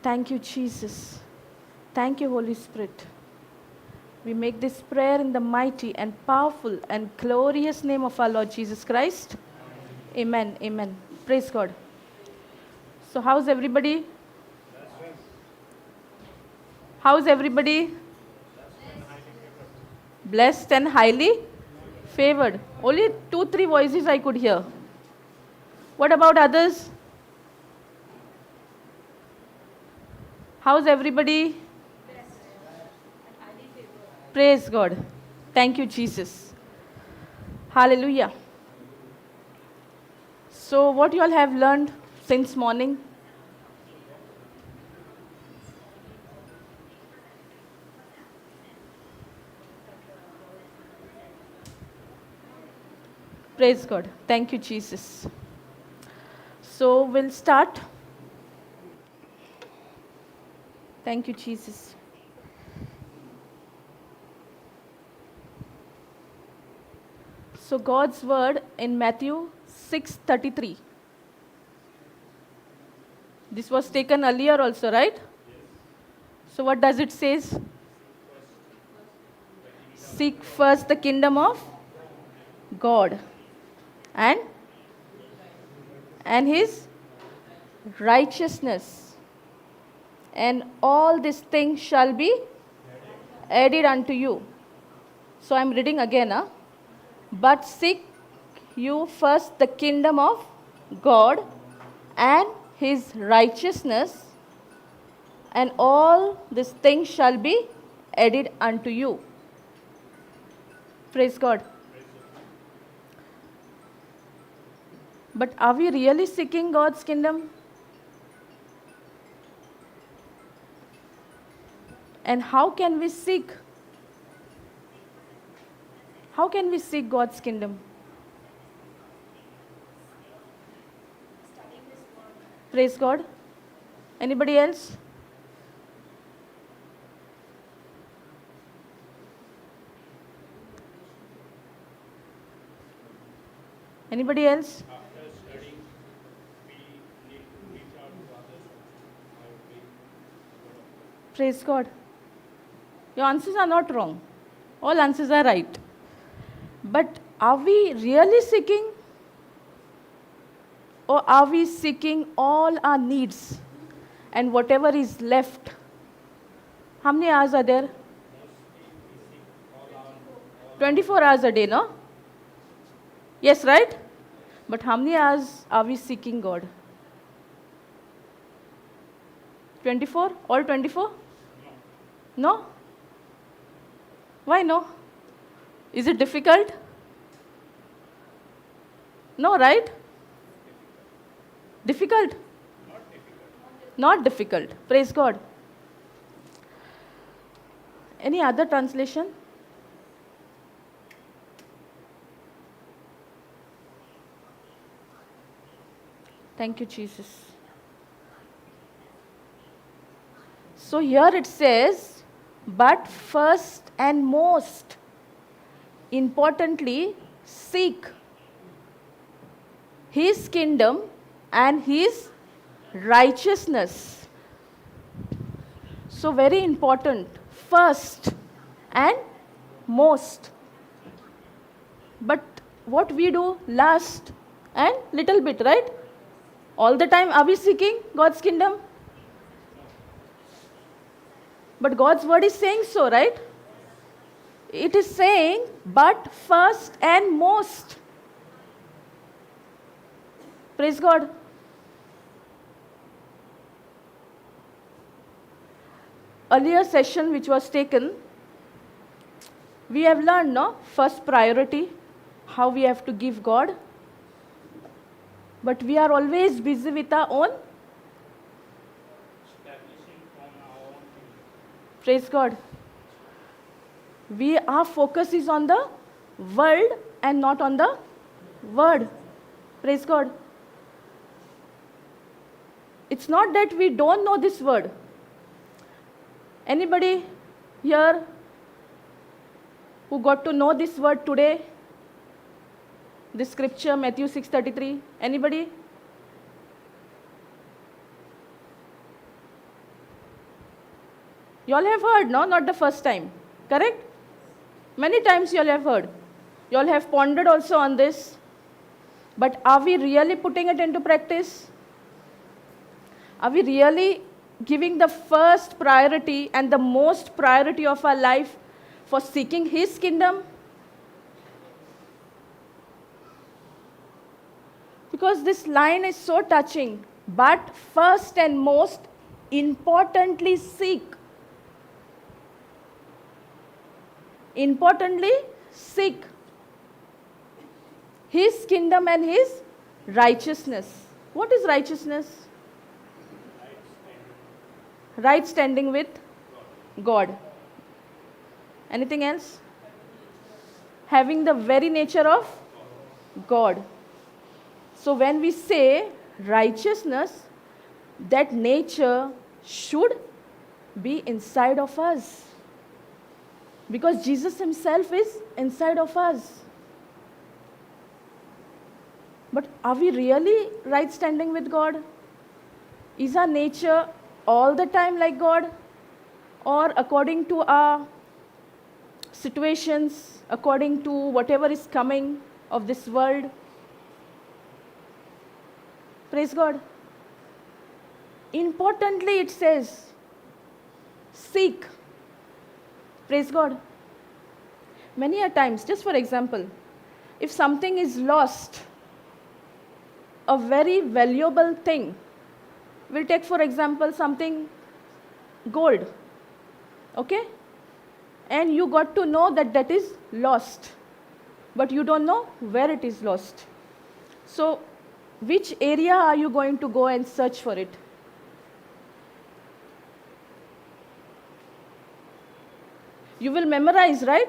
Thank you, Jesus. Thank you, Holy Spirit. We make this prayer in the mighty and powerful and glorious name of our Lord Jesus Christ. Amen. Amen. Praise God. So, how's everybody? How's everybody? Blessed and highly favored. Only 2-3 voices I could hear. What about others? How's everybody? Praise God. Thank you, Jesus. Hallelujah. So, what you all have learned since morning? Praise God. Thank you, Jesus. So, we'll start. Thank you, Jesus. So, God's word in Matthew 6:33. This was taken earlier also, right? So, what does it says? Seek first the kingdom of God and his righteousness, and all these things shall be added unto you. So I'm reading again. But seek you first the kingdom of God and his righteousness, and all these things shall be added unto you. Praise God. But are we really seeking God's kingdom? And how can we seek? How can we seek God's kingdom? Praise God. Anybody else? Anybody else? After studying, we need to reach out to others also. I would be. Praise God. Your answers are not wrong. All answers are right. But are we really seeking? Or are we seeking all our needs and whatever is left? How many hours are there? 24 hours a day, no? Yes, right? But how many hours are we seeking God? 24? All 24? No? Why no? Is it difficult? No, right? Difficult? Not difficult. Praise God. Any other translation? Thank you, Jesus. So here it says, but first and most importantly, seek his kingdom and his righteousness. So very important, first and most. But what we do last and little bit, right? All the time are we seeking God's kingdom? But God's word is saying so, right? It is saying, but first and most. Praise God. Earlier session which was taken, we have learned, no? First priority, how we have to give God. But we are always busy with our own. Establishing on our own. Praise God. Our focus is on the world and not on the word. Praise God. It's not that we don't know this word. Anybody here who got to know this word today? This scripture, Matthew 6:33. Anybody? You all have heard, no? Not the first time. Correct? Many times you all have heard. You all have pondered also on this. But are we really putting it into practice? Are we really giving the first priority and the most priority of our life for seeking His kingdom? Because this line is so touching. But first and most importantly seek. Importantly seek His kingdom and His righteousness. What is righteousness? Right standing with God. Anything else? Having the very nature of God. So when we say righteousness, that nature should be inside of us. Because Jesus Himself is inside of us. But are we really right standing with God? Is our nature all the time like God? Or according to our situations, according to whatever is coming of this world? Praise God. Importantly, it says, seek. Praise God. Many a times, just for example, if something is lost, a very valuable thing, we'll take for example something gold, okay? And you got to know that that is lost, but you don't know where it is lost. So, which area are you going to go and search for it? You will memorize, right?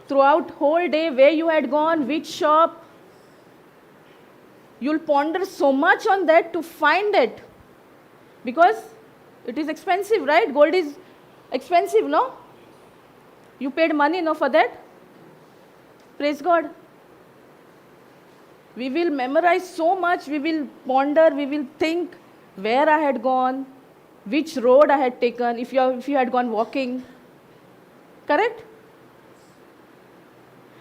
Throughout whole day where you had gone, which shop. You'll ponder so much on that to find it. Because it is expensive, right? Gold is expensive, no? You paid money, no, for that? Praise God. We will memorize so much, we will ponder, we will think where I had gone, which road I had taken, if you had gone walking. Correct?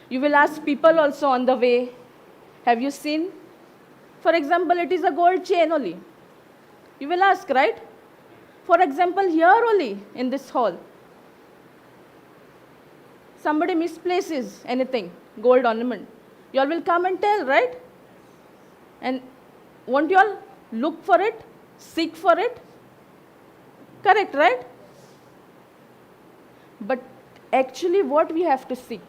You will ask people also on the way, have you seen? For example, it is a gold chain only. You will ask, right? For example, here only in this hall, somebody misplaces anything, gold ornament. You all will come and tell, right? And won't you all look for it, seek for it? Correct, right? But actually what we have to seek?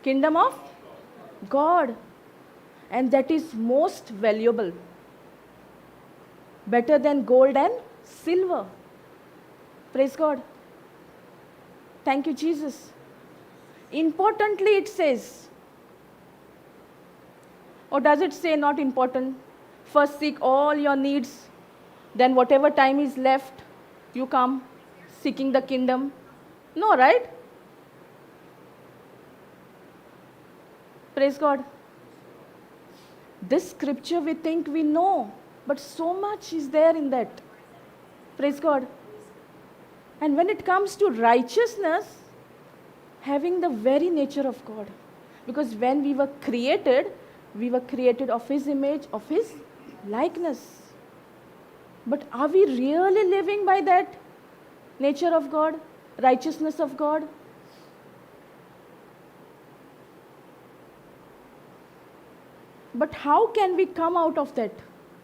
Kingdom of God. And that is most valuable. Better than gold and silver. Praise God. Thank you, Jesus. Importantly, it says, or does it say not important? First seek all your needs, then whatever time is left, you come seeking the kingdom. No, right? Praise God. This scripture we think we know, but so much is there in that. Praise God. And when it comes to righteousness, having the very nature of God. Because when we were created of His image, of His likeness. But are we really living by that nature of God, righteousness of God? But how can we come out of that?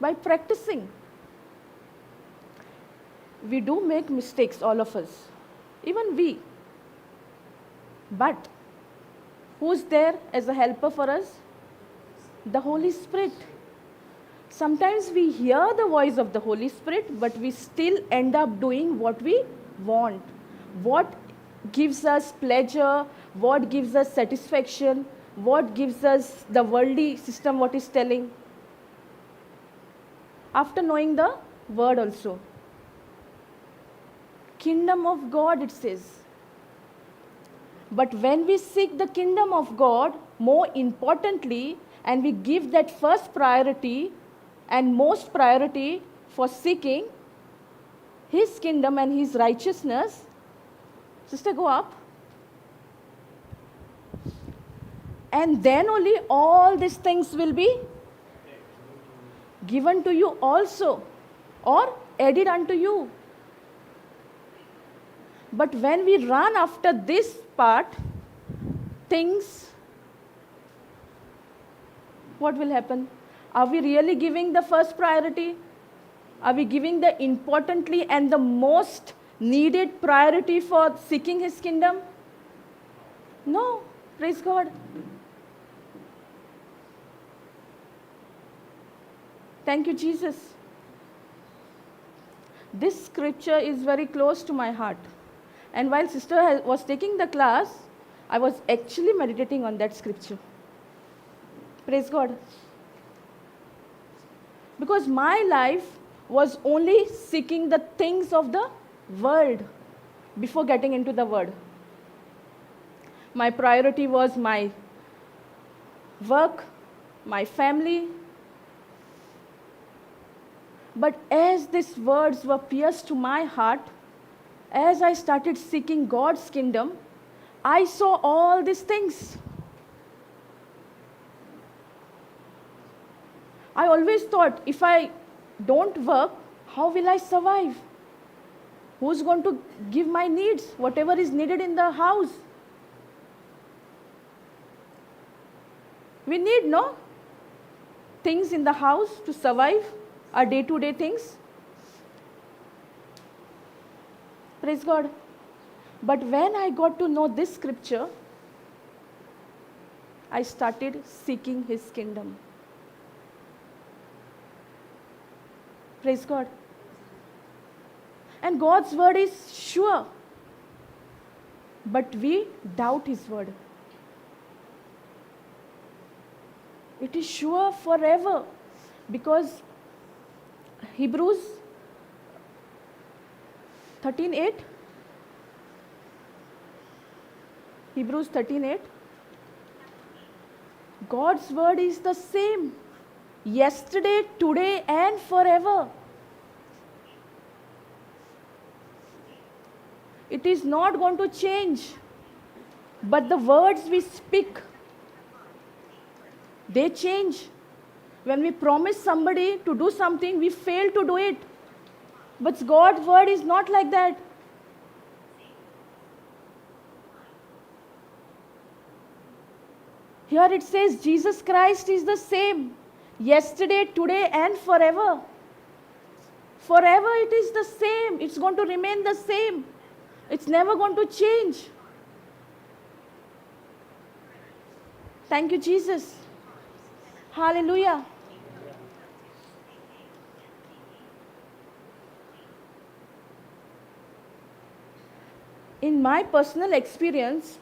By practicing. We do make mistakes, all of us. Even we. But who's there as a helper for us? The Holy Spirit. Sometimes we hear the voice of the Holy Spirit, but we still end up doing what we want. What gives us pleasure, what gives us satisfaction, what gives us the worldly system, what is telling. After knowing the word also. Kingdom of God, it says. But when we seek the kingdom of God, more importantly, and we give that first priority and most priority for seeking, His kingdom and His righteousness. Sister, go up. And then only all these things will be given to you also, or added unto you. But when we run after this part, things, what will happen? Are we really giving the first priority? Are we giving the importantly and the most needed priority for seeking His kingdom? No. Praise God. Thank you, Jesus. This scripture is very close to my heart. And while sister was taking the class, I was actually meditating on that scripture. Praise God. Because my life was only seeking the things of the world before getting into the word. My priority was my work, my family. But as these words were pierced to my heart, as I started seeking God's kingdom, I saw all these things. I always thought, if I don't work, how will I survive? Who's going to give my needs, whatever is needed in the house? We need, no? Things in the house to survive, our day-to-day things. Praise God. But when I got to know this scripture, I started seeking His kingdom. Praise God. And God's word is sure. But we doubt His word. It is sure forever. Because Hebrews 13:8. Hebrews 13:8. God's word is the same. Yesterday, today, and forever. It is not going to change. But the words we speak, they change. When we promise somebody to do something, we fail to do it. But God's word is not like that. Here it says Jesus Christ is the same. Yesterday, today, and forever. Forever it is the same. It's going to remain the same. It's never going to change. Thank you, Jesus. Hallelujah. In my personal experience,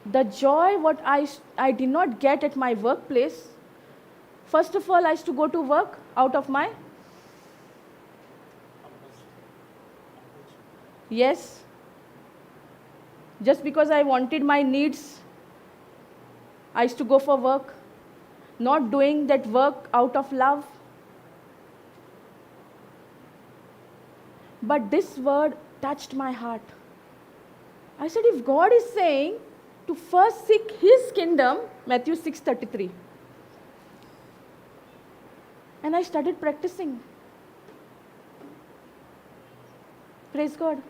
the joy what I did not get at my workplace, first of all, I used to go to work out of my, yes, just because I wanted my needs, I used to go for work, not doing that work out of love. But this word touched my heart. I said, if God is saying to first seek His kingdom, Matthew 6:33. And I started practicing. Praise God.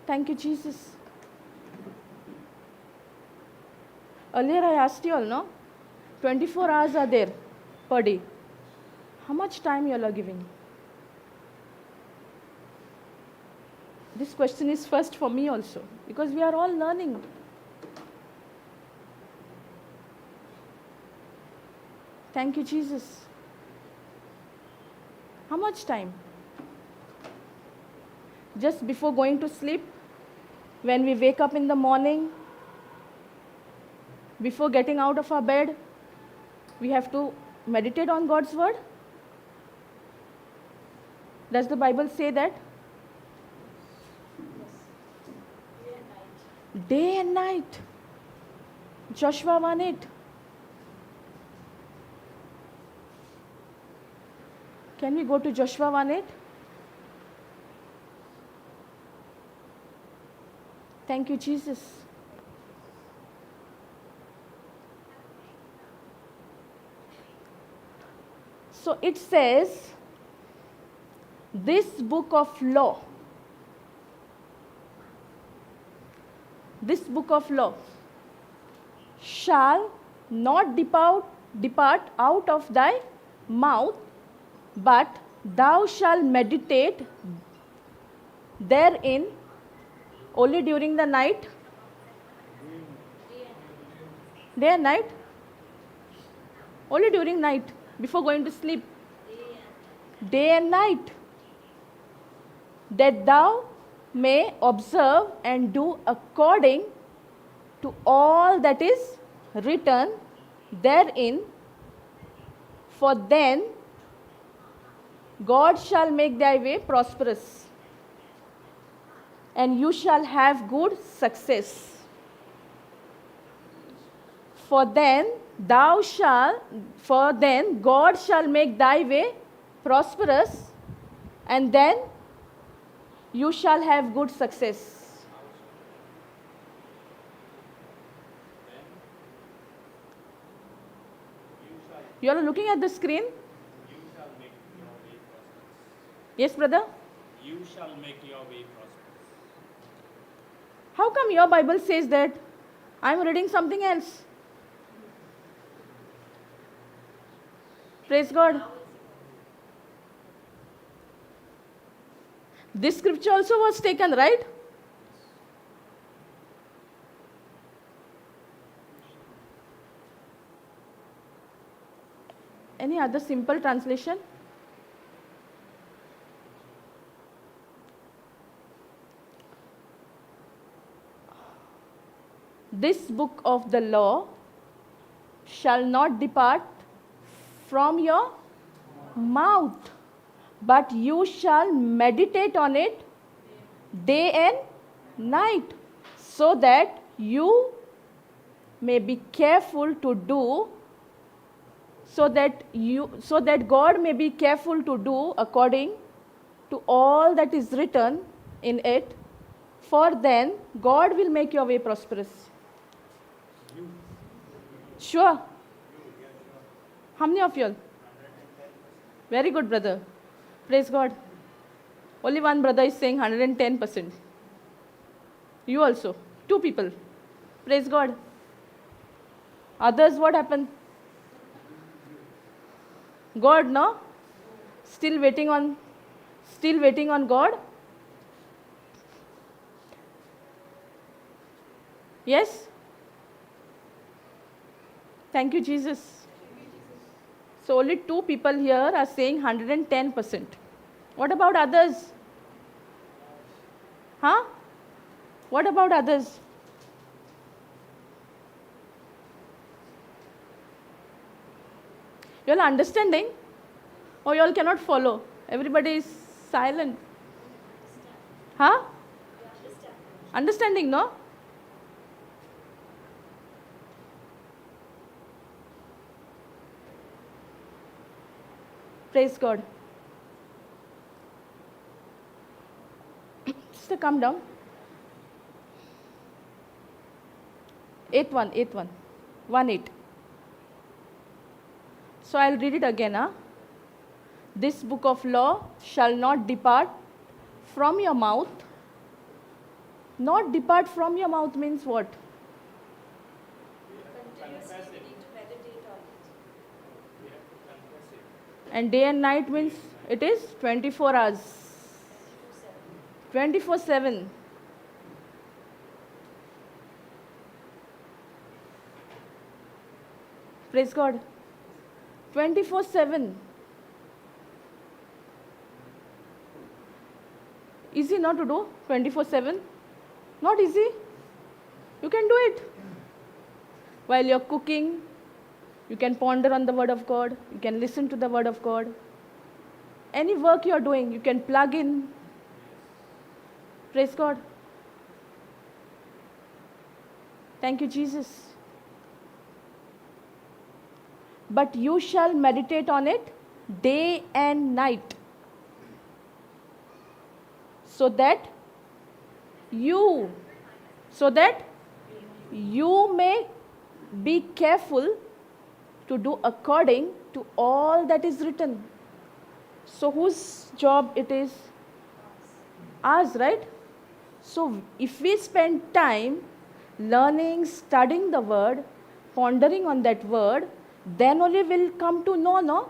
Thank you, Jesus. Earlier I asked you all, no? 24 hours are there per day. How much time you all are giving? This question is first for me also, because we are all learning. Thank you, Jesus. How much time? Just before going to sleep, when we wake up in the morning, before getting out of our bed, we have to meditate on God's word. Does the Bible say that? Day and night. Joshua 1:8. Can we go to Joshua 1:8? Thank you, Jesus. So it says, this book of law, shall not depart out of thy mouth, but thou shalt meditate therein only during the night, day and night, only during night, before going to sleep, day and night, that thou may observe and do according to all that is written therein, for then God shall make thy way prosperous, and you shall have good success. For then God shall make thy way prosperous, and then you shall have good success. You are looking at the screen? You shall make your way prosperous. Yes, brother? You shall make your way prosperous. How come your Bible says that? I am reading something else. Praise God. This scripture also was taken, right? Any other simple translation? This book of the law shall not depart from your mouth, but you shall meditate on it day and night, so that you may be careful to do, so that God may be careful to do according to all that is written in it, for then God will make your way prosperous. Sure? How many of you all? Very good, brother. Praise God. Only one brother is saying 110%. You also. 2 people. Praise God. Others, what happened? God, no? Still waiting on God? Yes? Thank you, Jesus. So only 2 people here are saying 110%. What about others? Huh? What about others? You all understanding? Or you all cannot follow? Everybody is silent. Huh? Understanding, no? Praise God. Sister, come down. 8:1. 1:8. So I'll read it again. This book of law shall not depart from your mouth. Not depart from your mouth means what? Continuously we need to meditate on it. We have to confess it. And day and night means it is 24 hours. 24/7. Praise God. 24/7. Easy not to do 24/7? Not easy. You can do it. While you're cooking, you can ponder on the Word of God. You can listen to the Word of God. Any work you're doing, you can plug in. Praise God. Thank you, Jesus. But you shall meditate on it day and night, so that you so that you may be careful to do according to all that is written. So whose job it is? Ours, right? So if we spend time learning, studying the word, pondering on that word, then only we'll come to know, no?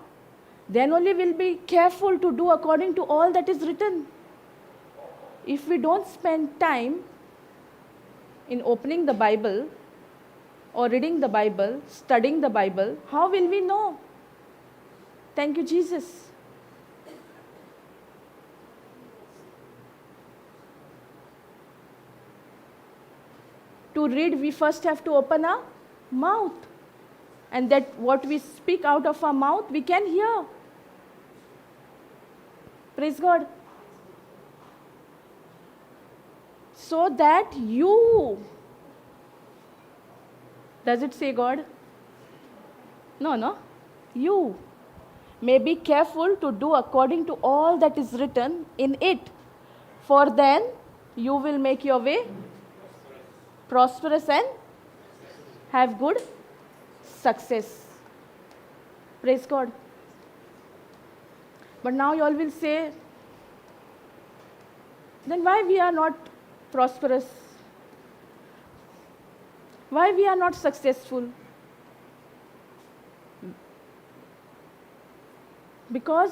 Then only we'll be careful to do according to all that is written. If we don't spend time in opening the Bible or reading the Bible, studying the Bible, how will we know? Thank you, Jesus. To read, we first have to open our mouth. And that what we speak out of our mouth, we can hear. Praise God. So that you, does it say God? No. You may be careful to do according to all that is written in it. For then you will make your way prosperous and have good success. Praise God. But now you all will say, then why we are not prosperous? Why we are not successful? Because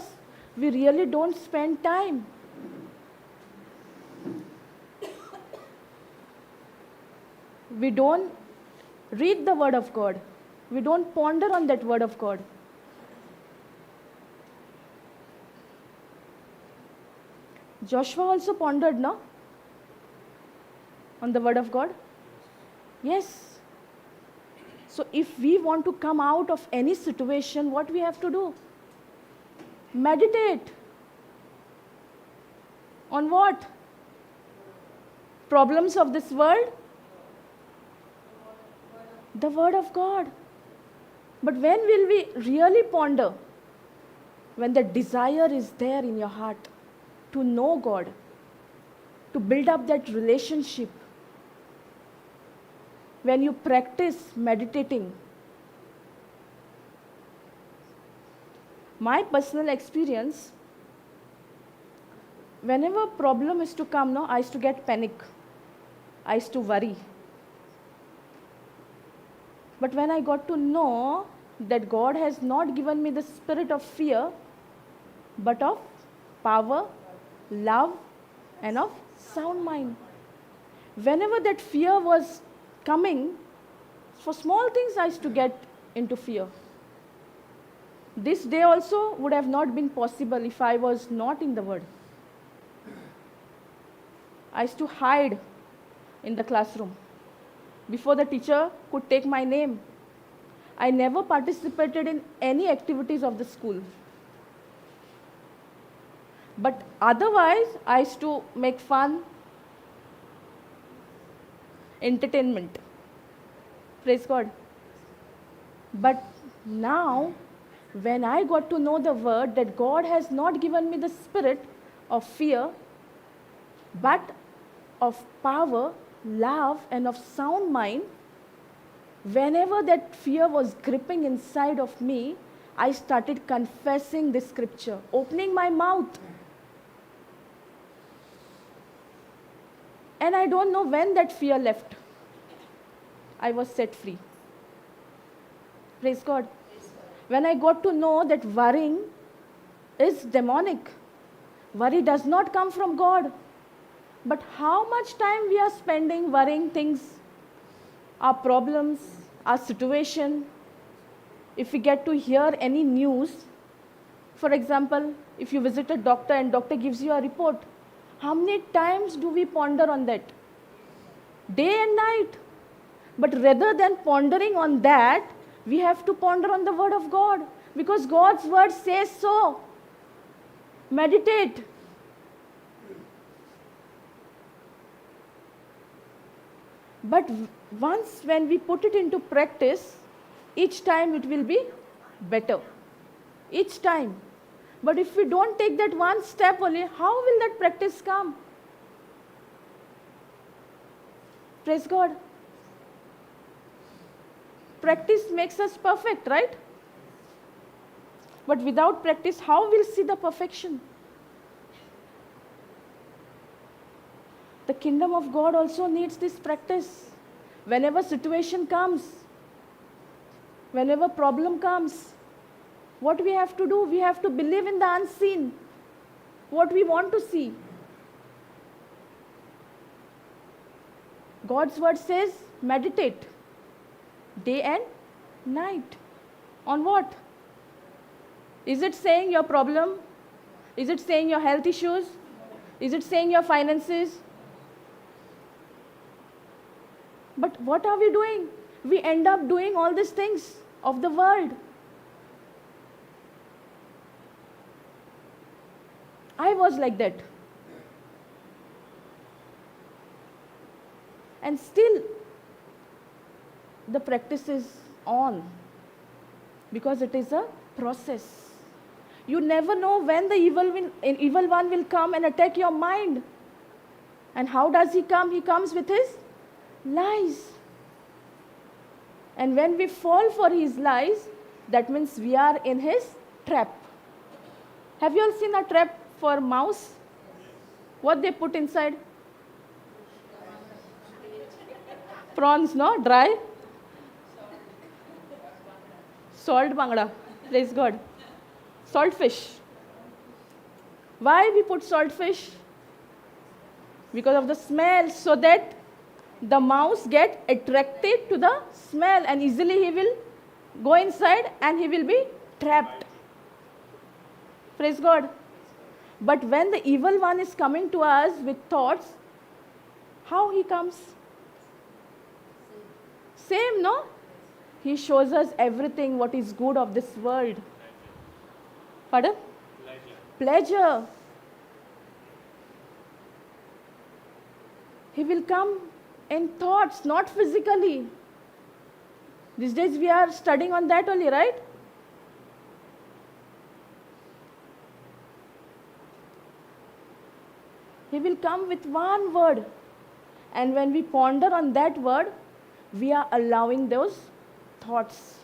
we really don't spend time. We don't read the Word of God. We don't ponder on that Word of God. Joshua also pondered, no? On the Word of God? Yes. So if we want to come out of any situation, what we have to do? Meditate. On what? Problems of this world? The Word of God. But when will we really ponder? When the desire is there in your heart to know God, to build up that relationship. When you practice meditating. My personal experience, whenever problem is to come, no, I used to get panic. I used to worry. But when I got to know that God has not given me the spirit of fear, but of power, love, and of sound mind. Whenever that fear was coming, for small things I used to get into fear. This day also would have not been possible if I was not in the Word. I used to hide in the classroom before the teacher could take my name. I never participated in any activities of the school. But otherwise, I used to make fun, entertainment. Praise God. But now, when I got to know the Word that God has not given me the spirit of fear, but of power, love, and of sound mind, whenever that fear was gripping inside of me, I started confessing this scripture, opening my mouth. And I don't know when that fear left. I was set free. Praise God. When I got to know that worrying is demonic. Worry does not come from God. But how much time we are spending worrying things, our problems, our situation. If we get to hear any news, for example, if you visit a doctor and doctor gives you a report, how many times do we ponder on that? Day and night. But rather than pondering on that, we have to ponder on the Word of God. Because God's Word says so. Meditate. But once when we put it into practice, each time it will be better. Each time. But if we don't take that one step only, how will that practice come? Praise God. Practice makes us perfect, right? But without practice, how we'll see the perfection? The kingdom of God also needs this practice. Whenever situation comes, whenever problem comes, what we have to do? We have to believe in the unseen, what we want to see. God's word says, meditate day and night. On what? Is it saying your problem? Is it saying your health issues? Is it saying your finances? But what are we doing? We end up doing all these things of the world. I was like that. And still, the practice is on because it is a process. You never know when the evil one will come and attack your mind. And how does he come? He comes with his lies. And when we fall for his lies, that means we are in his trap. Have you all seen a trap for mouse? What they put inside? Prawns, no? Dry? Salt bangda. Praise God. Salt fish. Why we put salt fish? Because of the smell, so that the mouse get attracted to the smell and easily he will go inside and he will be trapped. Praise God. But when the evil one is coming to us with thoughts, how he comes? Same, no? He shows us everything what is good of this world. Pardon? Pleasure. He will come in thoughts, not physically. These days we are studying on that only, right? He will come with one word. And when we ponder on that word, we are allowing those thoughts.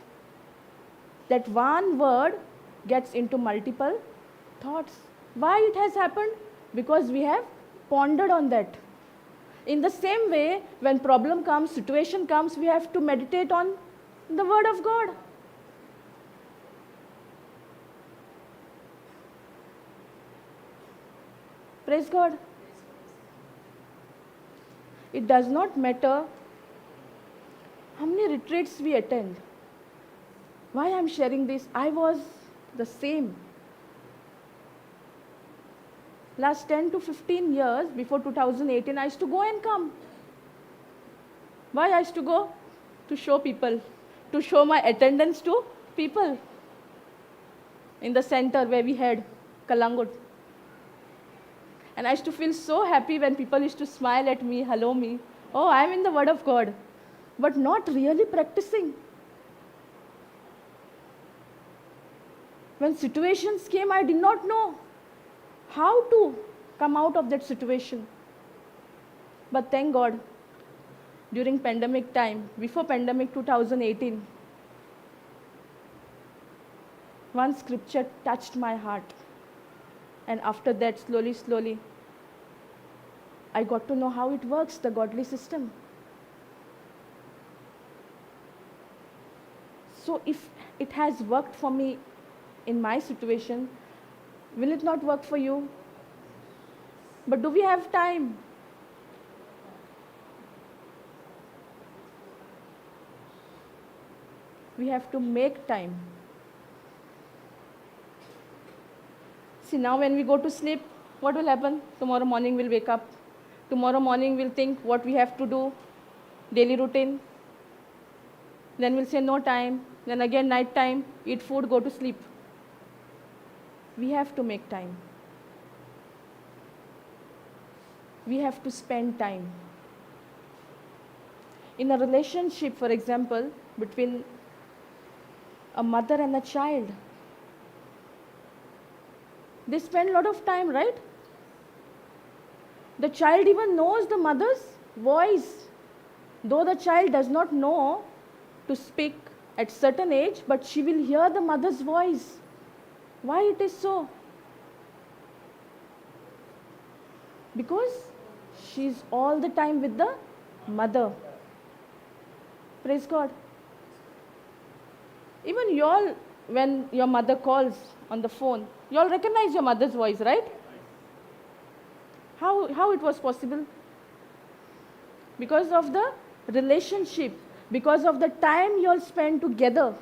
That one word gets into multiple thoughts. Why it has happened? Because we have pondered on that. In the same way, when problem comes, situation comes, we have to meditate on the word of God. Praise God. It does not matter how many retreats we attend. Why I'm sharing this? I was the same. Last 10 to 15 years, before 2018, I used to go and come. Why I used to go? To show people, to show my attendance to people. In the center where we had Kalangut. And I used to feel so happy when people used to smile at me, hello me. Oh, I'm in the Word of God. But not really practicing. When situations came, I did not know how to come out of that situation. But thank God, during pandemic time, before pandemic 2018, one scripture touched my heart. And after that, slowly, I got to know how it works, the godly system. So if it has worked for me in my situation, will it not work for you? But do we have time? We have to make time. See, now when we go to sleep, what will happen? Tomorrow morning we'll wake up. Tomorrow morning we'll think what we have to do, daily routine. Then we'll say no time. Then again night time, eat food, go to sleep. We have to make time. We have to spend time. In a relationship, for example, between a mother and a child, they spend a lot of time, right? The child even knows the mother's voice. Though the child does not know to speak at certain age, but she will hear the mother's voice. Why it is so? Because she is all the time with the mother. Praise God. Even you all, when your mother calls on the phone, you all recognize your mother's voice, right? How it was possible? Because of the relationship, because of the time you all spend together.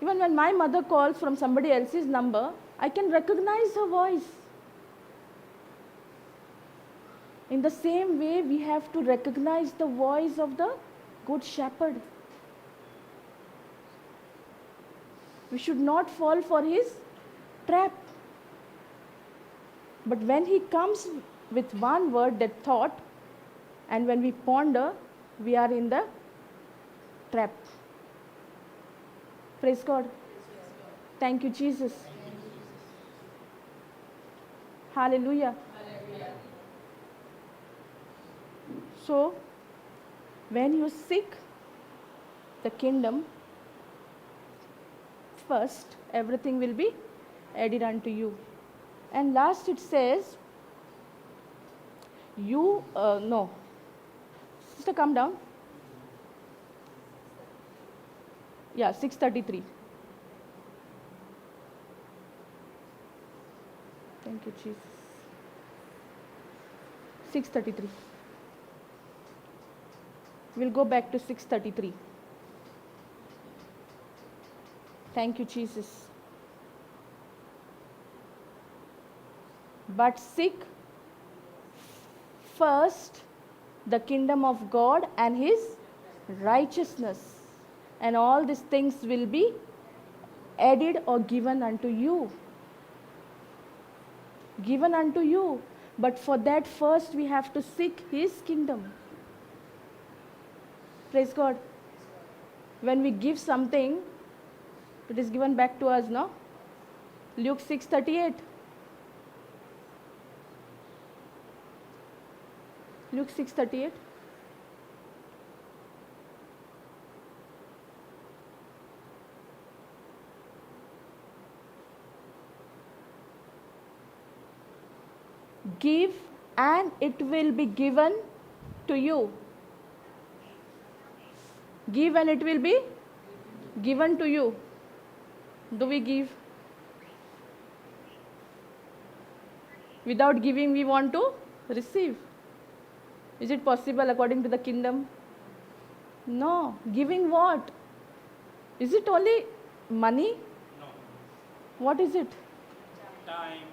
Even when my mother calls from somebody else's number, I can recognize her voice. In the same way, we have to recognize the voice of the Good Shepherd. We should not fall for his trap. But when he comes with one word, that thought, and when we ponder, we are in the trap. Praise God. Thank you, Jesus. Hallelujah. So, when you seek the kingdom, first, everything will be added unto you. And last it says, Sister, come down. Yeah, 6:33. Thank you, Jesus. 6:33. We'll go back to 6:33. Thank you, Jesus. But seek first the kingdom of God and his righteousness, and all these things will be added or given unto you. Given unto you. But for that, first we have to seek his kingdom. Praise God. When we give something, it is given back to us, no? Luke 6:38. Luke 6:38. Give and it will be given to you. Give and it will be given to you. Do we give? Without giving, we want to receive. Is it possible according to the kingdom? No. Giving what? Is it only money? No. What is it? Time,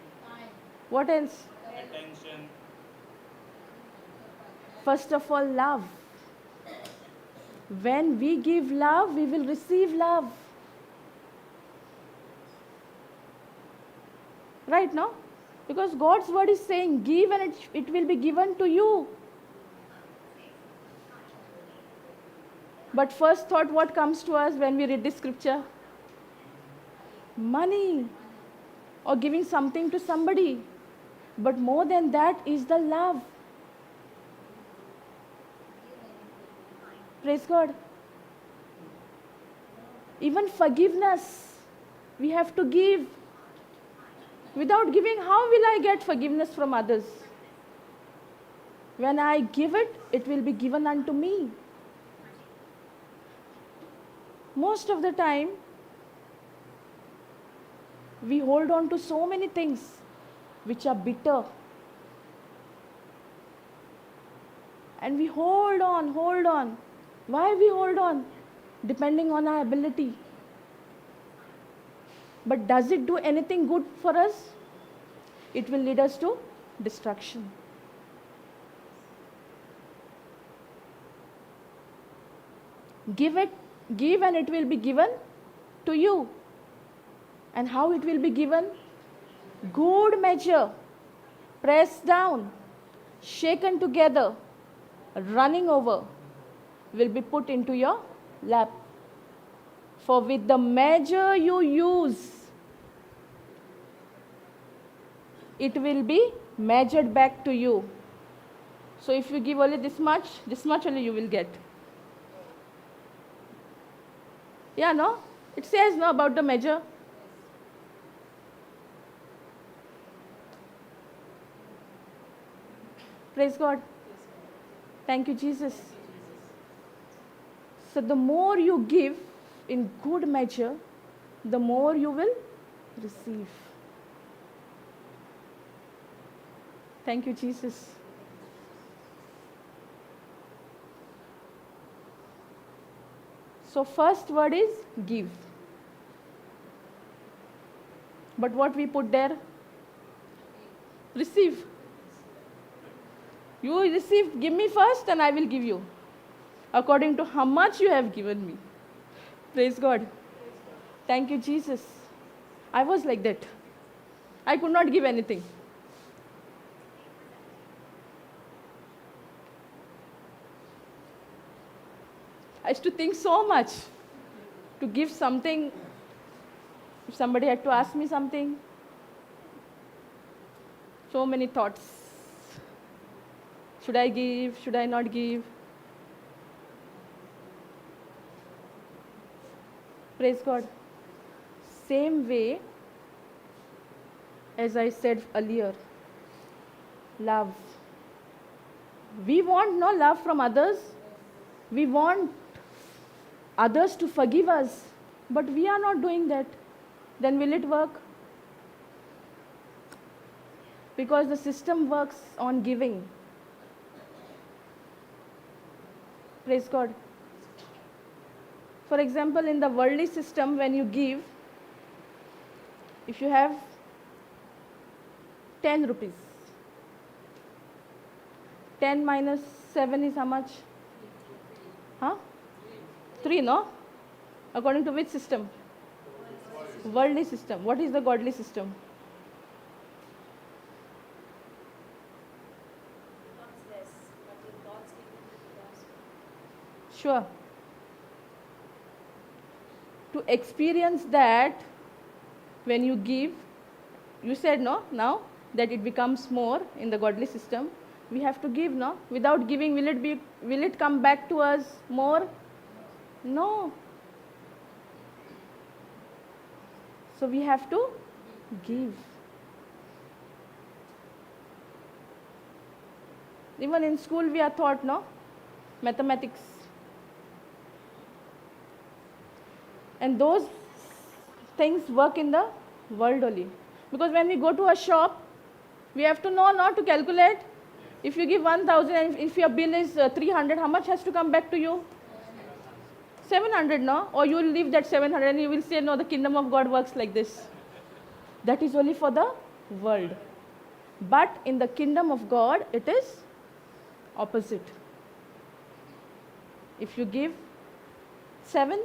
What else? attention, First of all, love. When we give love, we will receive love. Right now? Because God's word is saying, give and it will be given to you. But first thought, what comes to us when we read this scripture? Money. Or giving something to somebody. But more than that is the love. Praise God. Even forgiveness, we have to give. Without giving, how will I get forgiveness from others? When I give it, it will be given unto me. Most of the time, we hold on to so many things which are bitter. And we hold on. Why we hold on? Depending on our ability. But does it do anything good for us? It will lead us to destruction. Give and it will be given to you. And how it will be given? Good measure, pressed down, shaken together, running over, will be put into your lap. For with the measure you use, it will be measured back to you. So if you give only this much only you will get. Yeah, no? It says no about the measure. Praise God. Thank you, Jesus. So the more you give in good measure, the more you will receive. Thank you, Jesus. So first word is give. But what we put there? Receive. You receive, give me first and I will give you. According to how much you have given me. Praise God. Thank you, Jesus. I was like that. I could not give anything. I used to think so much to give something. If somebody had to ask me something, so many thoughts. Should I give? Should I not give? Praise God. Same way as I said earlier, love. We want no love from others. We want others to forgive us, but we are not doing that. Then will it work? Because the system works on giving. Praise God. For example, in the worldly system, when you give, if you have 10 rupees, 10 minus 7 is how much? Huh? 3, no? According to which system? Worldly system. What is the godly system? Becomes less, but in God's kingdom it becomes more. Sure. To experience that, when you give, you said no, now that it becomes more in the godly system, we have to give, no? Without giving, will it come back to us more? No. So we have to give. Even in school we are taught, no? Mathematics. And those things work in the world only. Because when we go to a shop, we have to know not to calculate. If you give 1,000 and if your bill is 300, how much has to come back to you? 700, no? Or you will leave that 700 and you will say, no, the kingdom of God works like this. That is only for the world. But in the kingdom of God, it is opposite. If you give 7,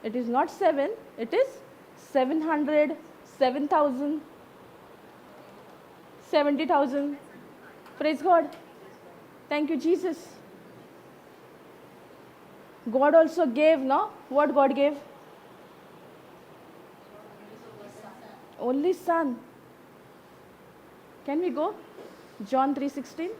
it is not 7, it is 700, 7,000, 70,000. Praise God. Thank you, Jesus. God also gave, no? What God gave? Only Son. Can we go? John 3:16.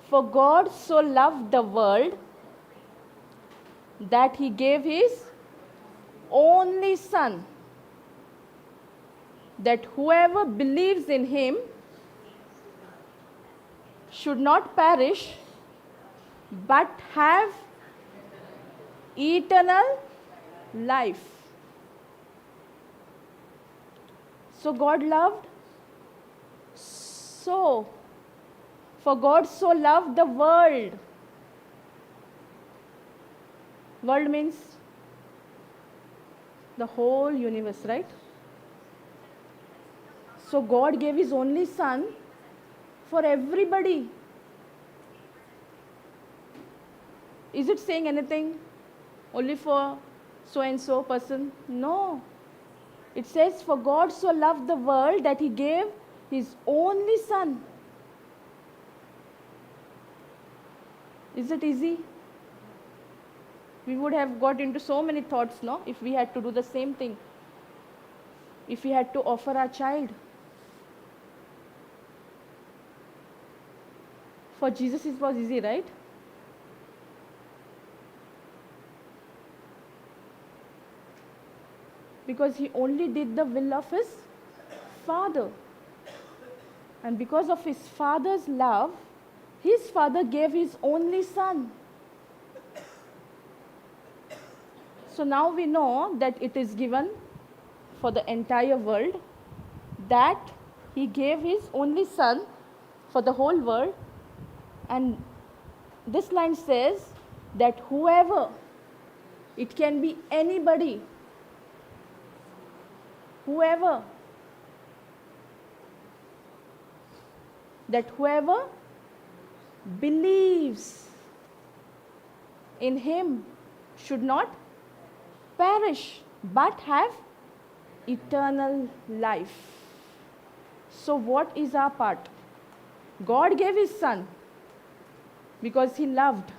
For God so loved the world that he gave his only Son, that whoever believes in him should not perish but have eternal life. So God loved so. For God so loved the world. World means the whole universe, right? So God gave his only Son for everybody. Is it saying anything only for so and so person? No. It says, for God so loved the world that he gave His only Son. Is it easy? We would have got into so many thoughts, no? If we had to do the same thing. If we had to offer our child. For Jesus it was easy, right? Because he only did the will of his Father. And because of his Father's love, his Father gave his only Son. So now we know that it is given for the entire world, that he gave his only Son for the whole world. And this line says that whoever, it can be anybody, whoever, that whoever believes in him should not perish but have eternal life. So what is our part? God gave his Son because he loved.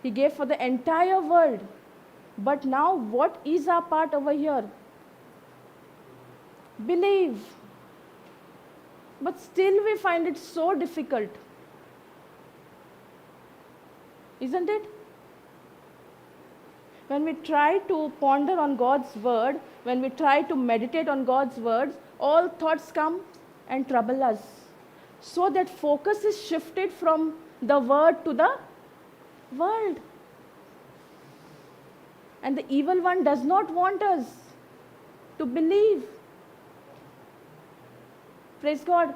He gave for the entire world. But now what is our part over here? Believe. But still we find it so difficult. Isn't it? When we try to ponder on God's word, when we try to meditate on God's words, all thoughts come and trouble us. So that focus is shifted from the word to the world. And the evil one does not want us to believe. Praise God.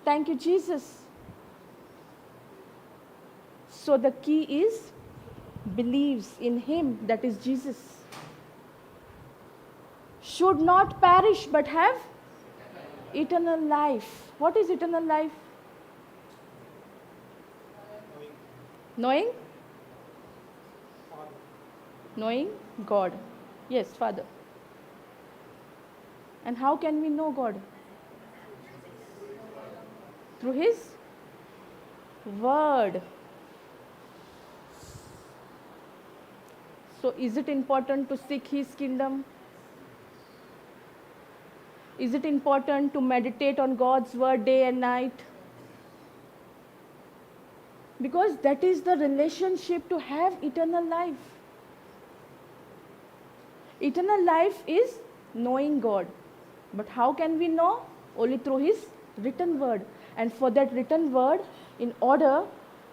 Thank you, Jesus. So the key is believes in him, that is Jesus. Should not perish but have eternal life. What is eternal life? Knowing? Knowing God. Yes, Father. And how can we know God? Through his word. So is it important to seek his kingdom? Is it important to meditate on God's word day and night? Because that is the relationship to have eternal life. Eternal life is knowing God. But how can we know? Only through his written word. And for that written word, in order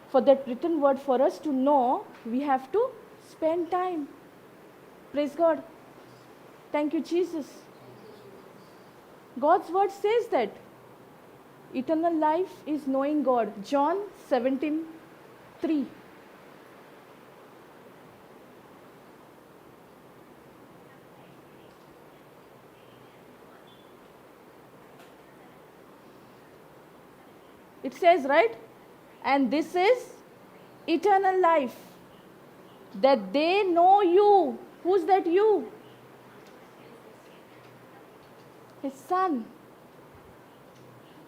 for that written word for us to know, we have to spend time. Praise God. Thank you, Jesus. God's word says that eternal life is knowing God. John 17:3. It says, right? And this is eternal life, that they know you. Who's that you? His Son,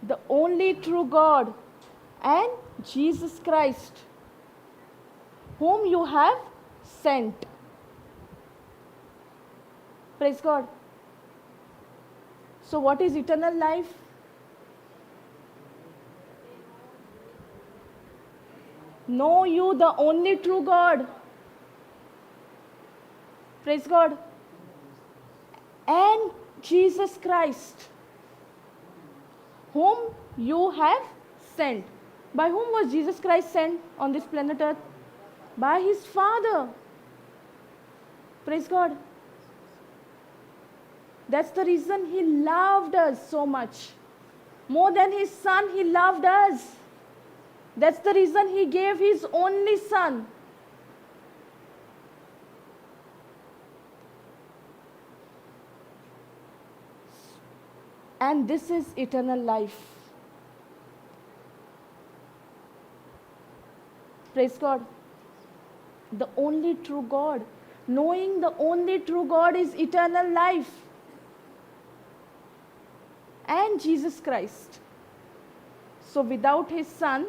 the only true God, and Jesus Christ, whom you have sent. Praise God. So what is eternal life? Know you, the only true God. Praise God. And Jesus Christ, whom you have sent. By whom was Jesus Christ sent on this planet Earth? By his Father. Praise God. That's the reason he loved us so much. More than his Son, he loved us. That's the reason he gave his only Son. And this is eternal life. Praise God. The only true God. Knowing the only true God is eternal life. and Jesus Christ. So without his Son,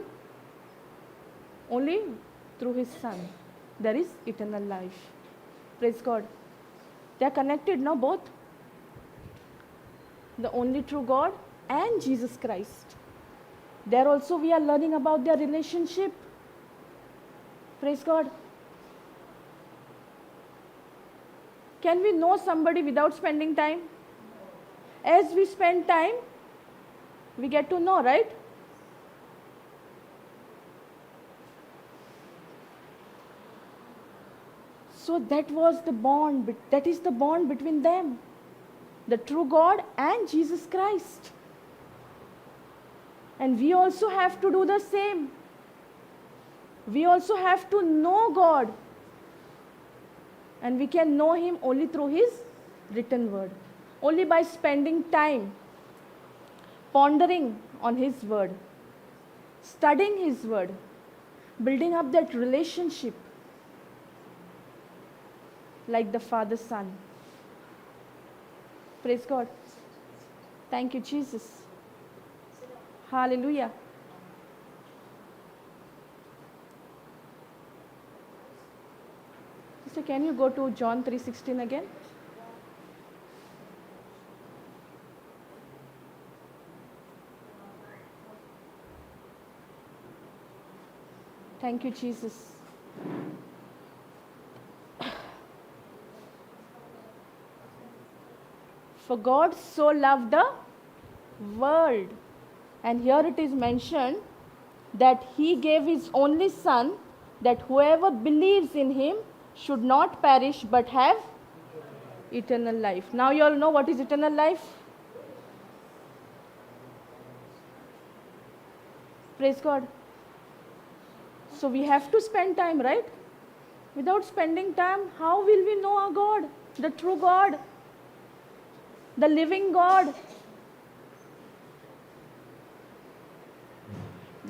only through his Son, there is eternal life. Praise God. They are connected now, both. The only true God and Jesus Christ. There also we are learning about their relationship. Praise God. Can we know somebody without spending time? As we spend time, we get to know, right? So that was the bond, that is the bond between them, the true God and Jesus Christ. And we also have to do the same. We also have to know God. And we can know him only through his written word. Only by spending time pondering on his word, studying his word, building up that relationship like the Father-Son. Praise God. Thank you, Jesus. Hallelujah. So can you go to John 3:16 again? Thank you, Jesus. For God so loved the world. And here it is mentioned that he gave his only Son, that whoever believes in him should not perish but have eternal life. Now you all know what is eternal life? Praise God. So we have to spend time, right? Without spending time, how will we know our God, the true God, the living God?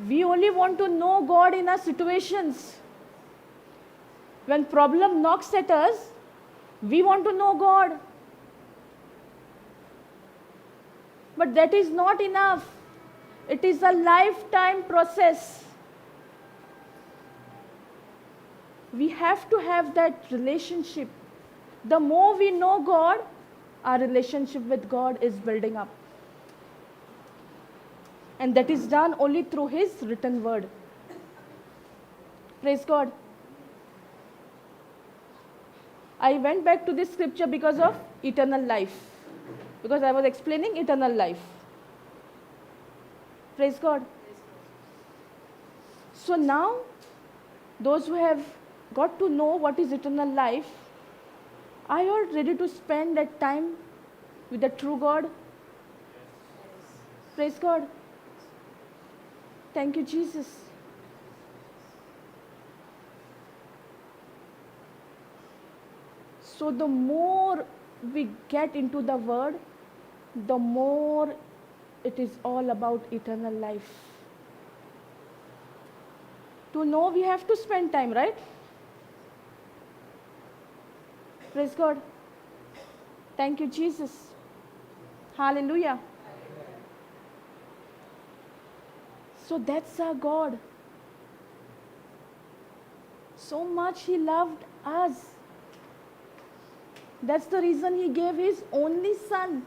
We only want to know God in our situations. When problem knocks at us, we want to know God. But that is not enough. It is a lifetime process. We have to have that relationship. The more we know God, our relationship with God is building up. And that is done only through his written word. Praise God. I went back to this scripture because of eternal life. Because I was explaining eternal life. Praise God. So now, those who have got to know what is eternal life, are you all ready to spend that time with the true God? Praise God. Thank you, Jesus. So the more we get into the word, the more it is all about eternal life. To know, we have to spend time, right? Praise God. Thank you, Jesus. Hallelujah. So that's our God. So much he loved us. That's the reason he gave his only Son.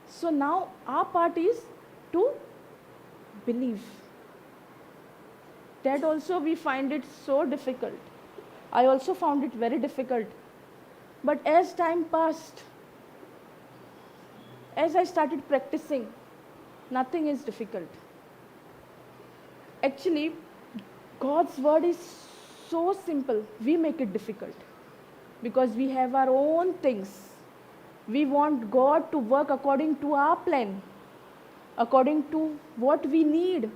So now our part is to believe. That also we find it so difficult. I also found it very difficult. But as time passed, as I started practicing, nothing is difficult. Actually, God's word is so simple. We make it difficult because we have our own things. We want God to work according to our plan, according to what we need.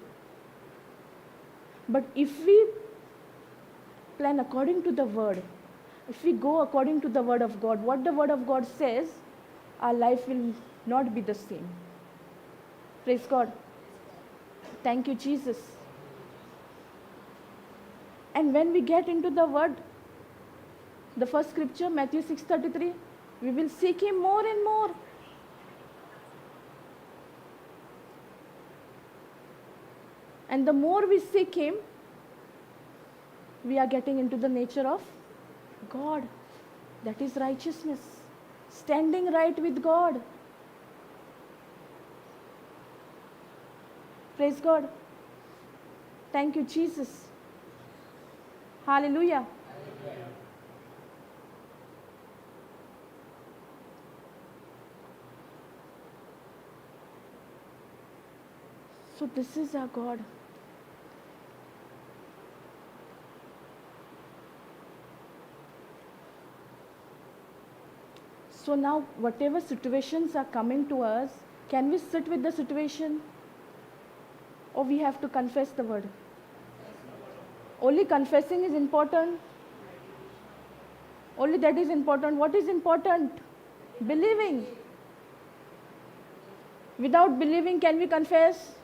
But if we plan according to the word, if we go according to the word of God, what the word of God says, our life will not be the same. Praise God. Thank you, Jesus. And when we get into the word, the first scripture, Matthew 6:33, We will seek Him more and more. And the more we seek Him, we are getting into the nature of God. That is righteousness. Standing right with God. Praise God. Thank you, Jesus. Hallelujah. So this is our God. So now whatever situations are coming to us, can we sit with the situation? Or we have to confess the word? Only confessing is important. Only that is important. What is important? Believing. Without believing, can we confess?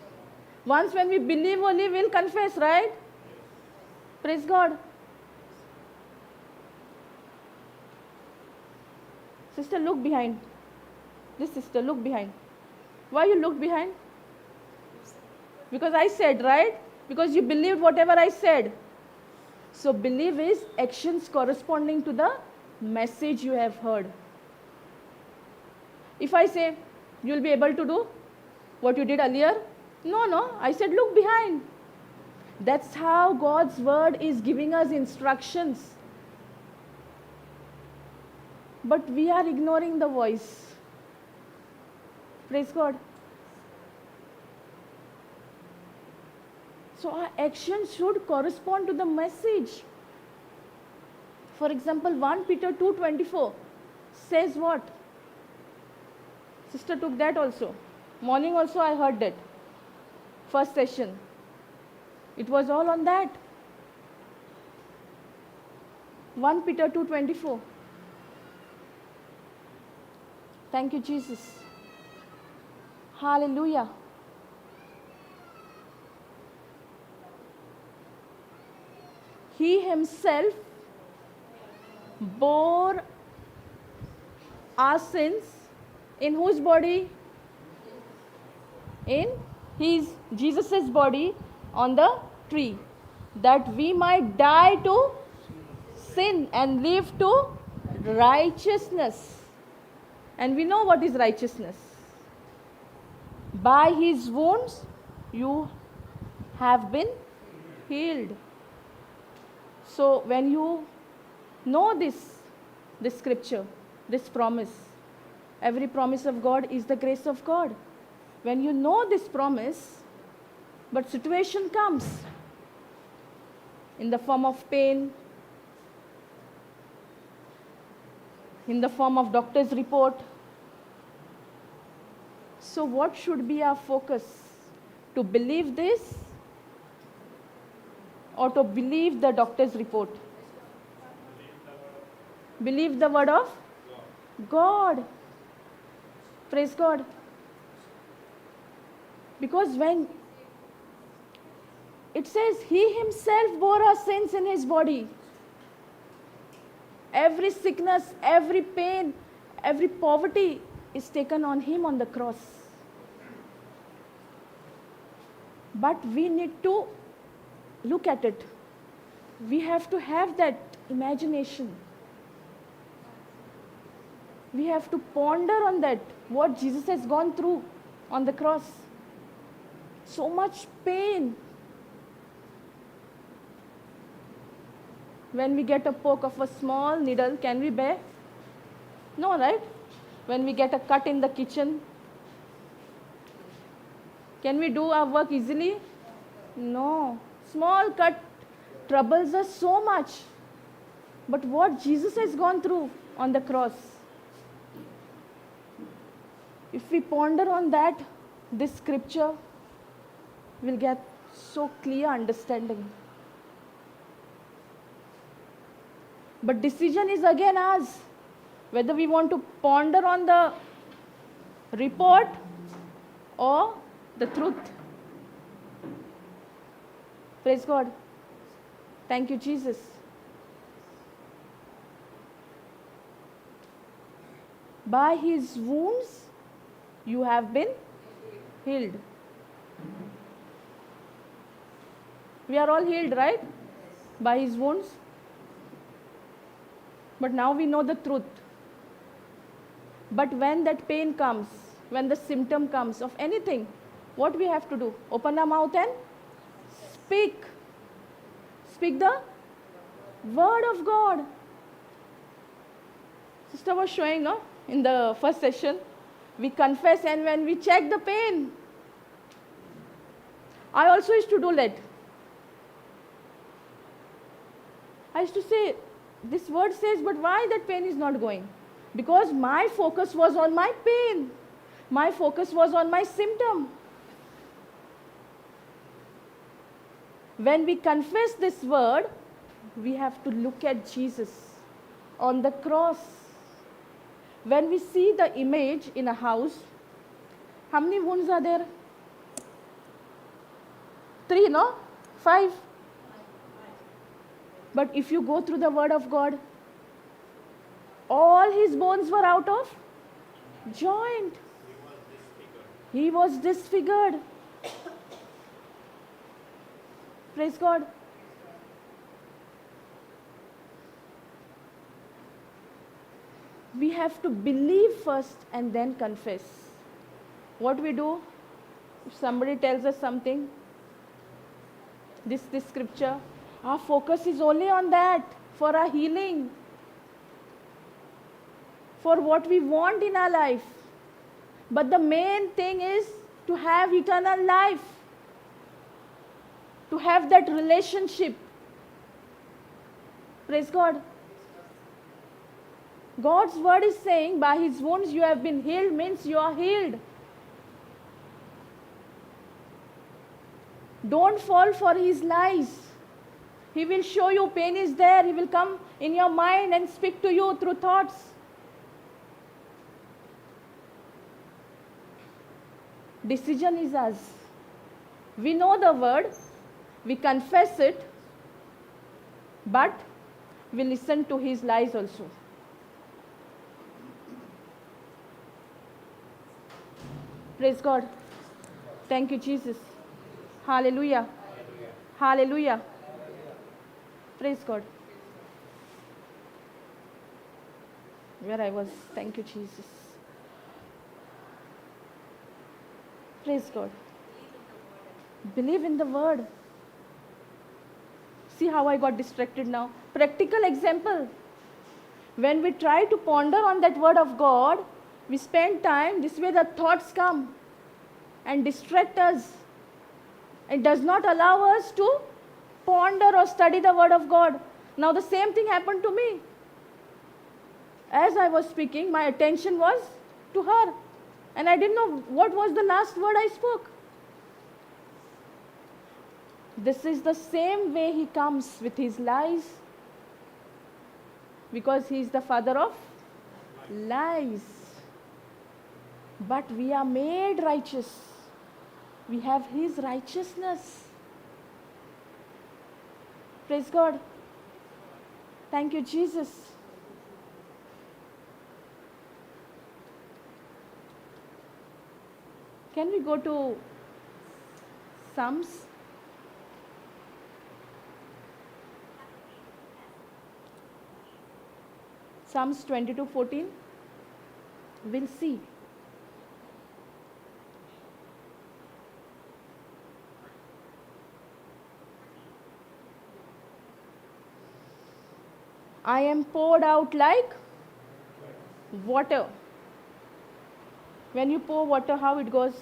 Once when we believe only, we'll confess, right? Praise God. Sister, look behind. This sister, look behind. Why you looked behind? Because I said, right? Because you believed whatever I said. So believe is actions corresponding to the message you have heard. If I say, you'll be able to do what you did earlier? No. I said, look behind. That's how God's word is giving us instructions. But we are ignoring the voice. Praise God. So our actions should correspond to the message. For example, 1 Peter 2:24 says what? Sister took that also. Morning also I heard that. First session. It was all on that. 1 Peter 2:24. Thank you, Jesus. Hallelujah. He himself bore our sins in whose body? In his, Jesus' body on the tree, that we might die to sin and live to righteousness. And we know what is righteousness. By his wounds you have been healed. So when you know this scripture, this promise, every promise of God is the grace of God. When you know this promise, but situation comes in the form of pain, in the form of doctor's report. So what should be our focus? To believe this or to believe the doctor's report? Believe the word of God. Praise God. Because when it says he himself bore our sins in his body, every sickness, every pain, every poverty is taken on him on the cross. But we need to look at it. We have to have that imagination. We have to ponder on that, what Jesus has gone through on the cross. So much pain. When we get a poke of a small needle, can we bear? No, right? When we get a cut in the kitchen, can we do our work easily? No. Small cut troubles us so much. But what Jesus has gone through on the cross, if we ponder on that, this scripture will get so clear understanding. But decision is again ours, whether we want to ponder on the report or the truth. Praise God. Thank you, Jesus. By his wounds you have been healed. We are all healed, right? By his wounds. But now we know the truth. But when that pain comes, when the symptom comes of anything, what we have to do? Open our mouth and speak. Speak the word of God. Sister was showing, no, in the first session, we confess and when we check the pain. I also used to do that. I used to say, this word says, but why that pain is not going? Because my focus was on my pain. My focus was on my symptom. When we confess this word, we have to look at Jesus on the cross. When we see the image in a house, how many wounds are there? 3, no? 5. But if you go through the word of God, all his bones were out of joint. He was disfigured. Praise God. We have to believe first and then confess. What we do, if somebody tells us something, this scripture, our focus is only on that, for our healing, for what we want in our life. But the main thing is to have eternal life, to have that relationship. Praise God. God's word is saying, by his wounds you have been healed, means you are healed. Don't fall for his lies. He will show you pain is there. He will come in your mind and speak to you through thoughts. Decision is us. We know the word, we confess it, but we listen to his lies also. Praise God. Thank you, Jesus. Hallelujah. Hallelujah. Praise God. Where I was. Thank you, Jesus. Praise God. Believe in the word. See how I got distracted now. Practical example. When we try to ponder on that word of God, we spend time, this way the thoughts come and distract us. It does not allow us to ponder or study the word of God. Now the same thing happened to me. As I was speaking, my attention was to her. And I didn't know what was the last word I spoke. This is the same way he comes with his lies. Because he is the father of lies. But we are made righteous. We have his righteousness. Praise God. Thank you, Jesus. Can we go to Psalms? Psalms 22:14. We'll see. I am poured out like water. When you pour water, how it goes?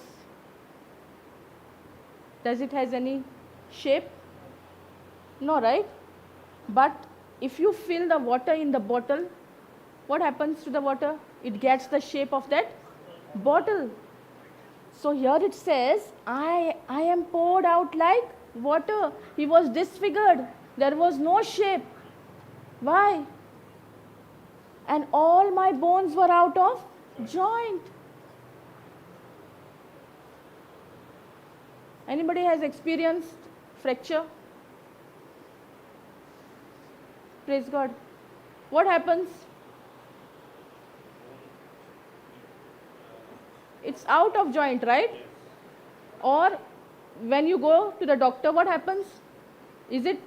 Does it has any shape? No, right? But if you fill the water in the bottle, what happens to the water? It gets the shape of that bottle. So here it says, I am poured out like water. He was disfigured. There was no shape. Why? And all my bones were out of joint. Anybody has experienced fracture? Praise God. What happens? It's out of joint, right? Or when you go to the doctor, what happens? Is it